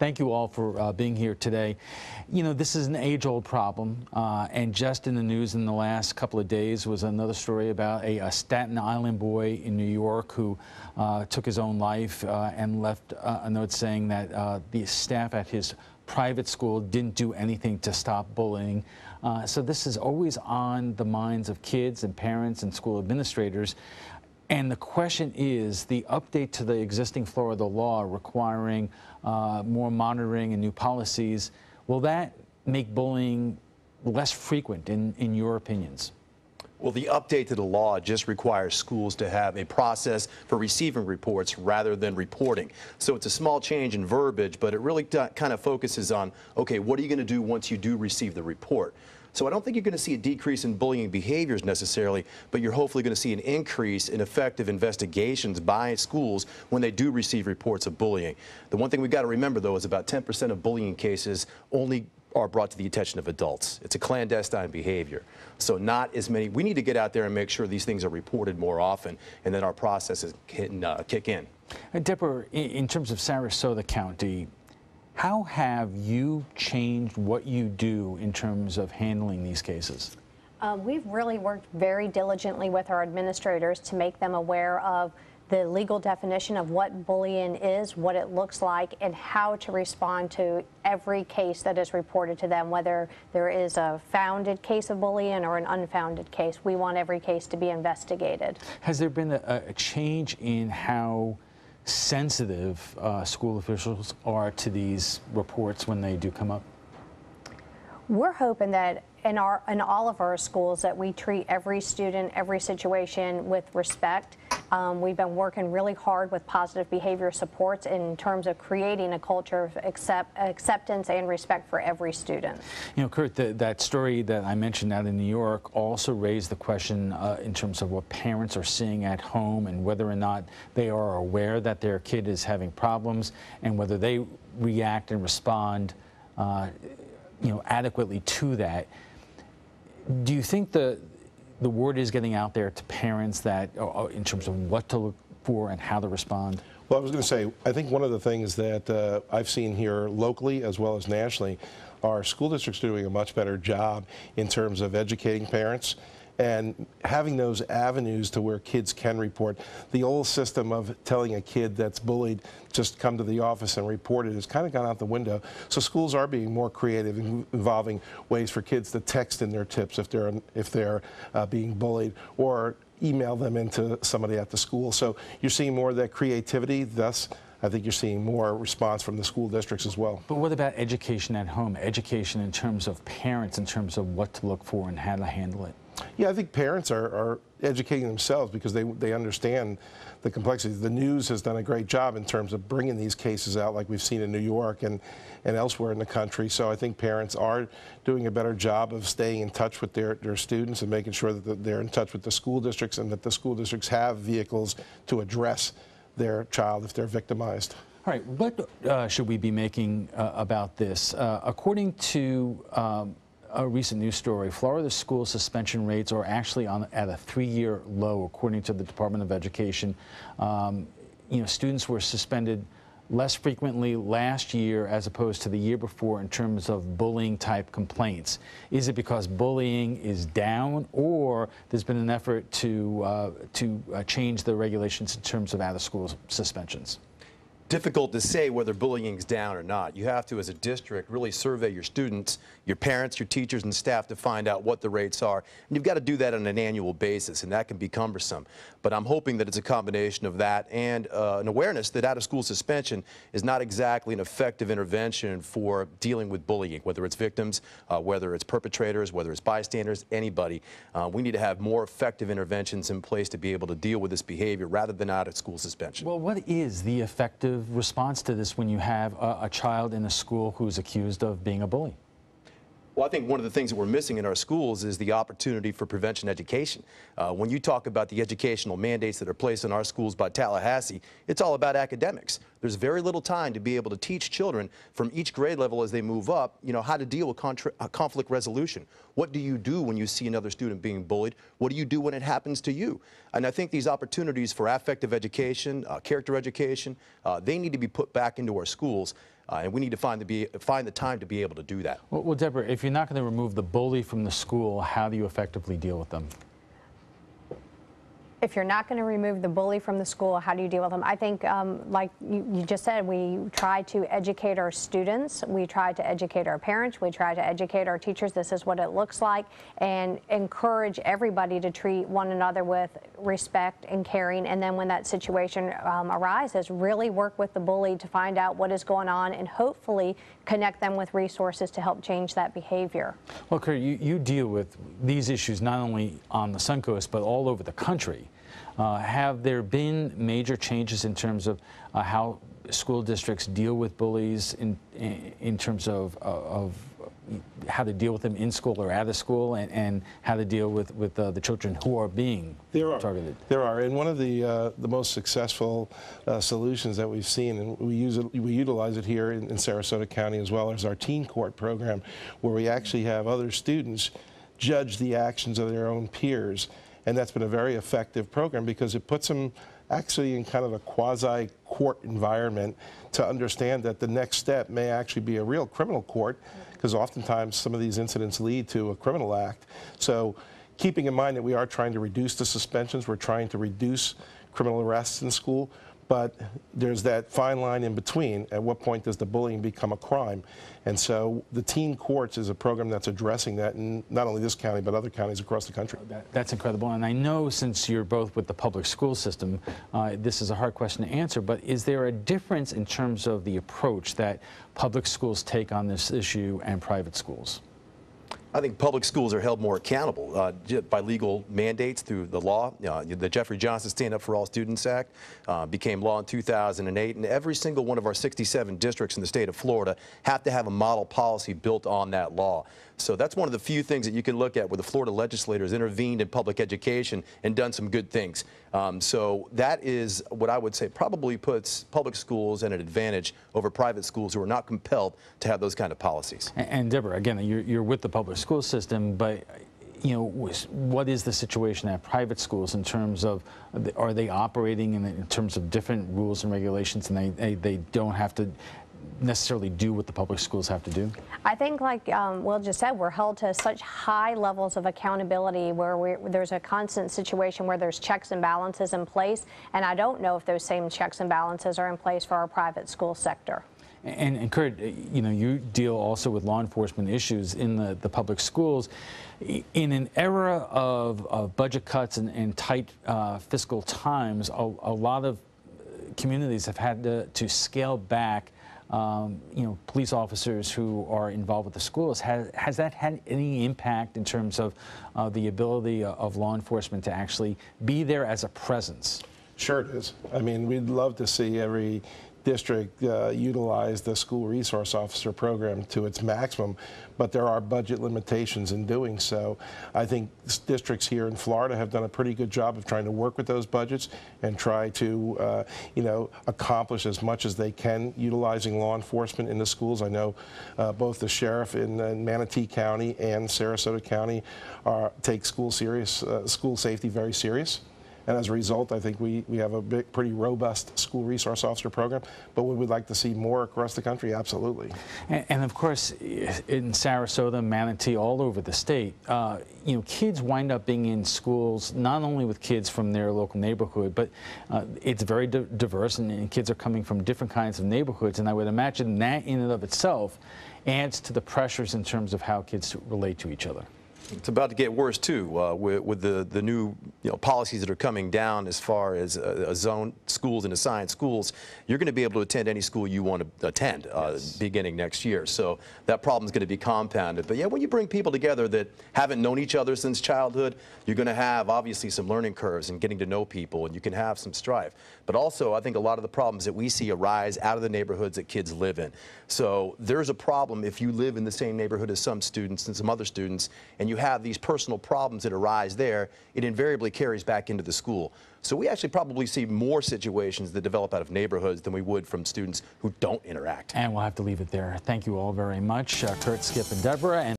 Thank you all for being here today. You know, this is an age-old problem, and just in the news in the last couple of days was another story about a Staten Island boy in New York who took his own life and left a note saying that the staff at his private school didn't do anything to stop bullying. So this is always on the minds of kids and parents and school administrators. And the question is, the update to the existing Florida law requiring more monitoring and new policies, will that make bullying less frequent in your opinions? Well, the update to the law just requires schools to have a process for receiving reports rather than reporting. So it's a small change in verbiage, but it really kind of focuses on, okay, what are you going to do once you do receive the report? So I don't think you're going to see a decrease in bullying behaviors necessarily, but you're hopefully going to see an increase in effective investigations by schools when they do receive reports of bullying. The one thing we've got to remember, though, is about 10% of bullying cases only are brought to the attention of adults. It's a clandestine behavior. So not as many. We need to get out there and make sure these things are reported more often, and then our processes can kick in. Deborah, in terms of Sarasota County, how have you changed what you do in terms of handling these cases? We've really worked very diligently with our administrators to make them aware of the legal definition of what bullying is, what it looks like, and how to respond to every case that is reported to them, whether there is a founded case of bullying or an unfounded case. We want every case to be investigated. Has there been a change in how sensitive school officials are to these reports when they do come up? We're hoping that in all of our schools that we treat every student, every situation with respect. We've been working really hard with positive behavior supports in terms of creating a culture of acceptance and respect for every student. You know, Kurt, that story that I mentioned out in New York also raised the question in terms of what parents are seeing at home and whether or not they are aware that their kid is having problems and whether they react and respond adequately to that. Do you think the word is getting out there to parents that in terms of what to look for and how to respond? Well, I was going to say, I think one of the things that I've seen here locally as well as nationally, our school districts are doing a much better job in terms of educating parents and having those avenues to where kids can report. The old system of telling a kid that's bullied, just come to the office and report it, has kind of gone out the window. So schools are being more creative, involving ways for kids to text in their tips if they're being bullied, or email them into somebody at the school. So you're seeing more of that creativity. Thus, I think you're seeing more response from the school districts as well. But what about education at home? Education in terms of parents, in terms of what to look for and how to handle it? Yeah, I think parents are educating themselves because they understand the complexities. The news has done a great job in terms of bringing these cases out, like we've seen in New York and elsewhere in the country. So I think parents are doing a better job of staying in touch with their students and making sure that they're in touch with the school districts and that the school districts have vehicles to address their child if they're victimized. All right, what should we be making about this? According to a recent news story, Florida school suspension rates are actually at a 3-year low, according to the Department of Education. Students were suspended less frequently last year as opposed to the year before in terms of bullying type complaints. Is it because bullying is down, or there's been an effort to change the regulations in terms of out-of-school suspensions? Difficult to say whether bullying is down or not. You have to, as a district, really survey your students, your parents, your teachers, and staff to find out what the rates are. And you've got to do that on an annual basis, and that can be cumbersome. But I'm hoping that it's a combination of that and an awareness that out-of-school suspension is not exactly an effective intervention for dealing with bullying, whether it's victims, whether it's perpetrators, whether it's bystanders, anybody. We need to have more effective interventions in place to be able to deal with this behavior rather than out-of-school suspension. Well, what is the effective response to this when you have a child in a school who's accused of being a bully? Well, I think one of the things that we're missing in our schools is the opportunity for prevention education. When you talk about the educational mandates that are placed in our schools by Tallahassee, it's all about academics. There's very little time to be able to teach children from each grade level as they move up, how to deal with conflict resolution. What do you do when you see another student being bullied? What do you do when it happens to you? And I think these opportunities for affective education, character education, they need to be put back into our schools. and we need to find the time to be able to do that. Well, Deborah, if you're not going to remove the bully from the school, how do you effectively deal with them? If you're not going to remove the bully from the school, how do you deal with them? I think, like you just said, we try to educate our students. We try to educate our parents. We try to educate our teachers. This is what it looks like, and encourage everybody to treat one another with respect and caring. And then when that situation arises, really work with the bully to find out what is going on and hopefully connect them with resources to help change that behavior. Well, Kurt, you deal with these issues not only on the Suncoast, but all over the country. Have there been major changes in terms of how school districts deal with bullies in terms of how to deal with them in school or out of school, and how to deal with the children who are being targeted? There are, and one of the most successful solutions that we've seen, and we utilize it here in Sarasota County as well, as our teen court program, where we actually have other students judge the actions of their own peers. And that's been a very effective program because it puts them actually in kind of a quasi-court environment to understand that the next step may actually be a real criminal court, because oftentimes some of these incidents lead to a criminal act. So keeping in mind that we are trying to reduce the suspensions, we're trying to reduce criminal arrests in school, but there's that fine line in between. At what point does the bullying become a crime? And so the teen courts is a program that's addressing that in not only this county, but other counties across the country. That's incredible. And I know, since you're both with the public school system, this is a hard question to answer, but is there a difference in terms of the approach that public schools take on this issue and private schools? I think public schools are held more accountable by legal mandates through the law. The Jeffrey Johnson Stand Up for All Students Act became law in 2008, and every single one of our 67 districts in the state of Florida have to have a model policy built on that law. So that's one of the few things that you can look at where the Florida legislators intervened in public education and done some good things. So that is what I would say probably puts public schools at an advantage over private schools who are not compelled to have those kind of policies. And Deborah, again, you're with the public school system, but what is the situation at private schools in terms of, are they operating in terms of different rules and regulations, and they don't have to necessarily do what the public schools have to do? I think, like Will just said, we're held to such high levels of accountability where there's a constant situation where there's checks and balances in place, and I don't know if those same checks and balances are in place for our private school sector. And Kurt, you deal also with law enforcement issues in the public schools. In an era of budget cuts and tight fiscal times, a lot of communities have had to scale back police officers who are involved with the schools. Has that had any impact in terms of the ability of law enforcement to actually be there as a presence? Sure it is. I mean, we'd love to see every district utilize the school resource officer program to its maximum, but there are budget limitations in doing so. I think districts here in Florida have done a pretty good job of trying to work with those budgets and try to accomplish as much as they can utilizing law enforcement in the schools. I know both the sheriff in Manatee County and Sarasota County take school safety very serious. And as a result, I think we have a pretty robust school resource officer program, but we would like to see more across the country, absolutely. And of course, in Sarasota, Manatee, all over the state, kids wind up being in schools not only with kids from their local neighborhood, but it's very diverse, and kids are coming from different kinds of neighborhoods, and I would imagine that in and of itself adds to the pressures in terms of how kids relate to each other. It's about to get worse too with the new policies that are coming down as far as zone schools and assigned schools. You're going to be able to attend any school you want to attend beginning next year. So that problem is going to be compounded. But yeah, when you bring people together that haven't known each other since childhood, you're going to have obviously some learning curves and getting to know people, and you can have some strife. But also, I think a lot of the problems that we see arise out of the neighborhoods that kids live in. So there's a problem if you live in the same neighborhood as some students and some other students, and you have these personal problems that arise there, it invariably carries back into the school. So we actually probably see more situations that develop out of neighborhoods than we would from students who don't interact. And we'll have to leave it there. Thank you all very much, Kurt, Skip, and Deborah.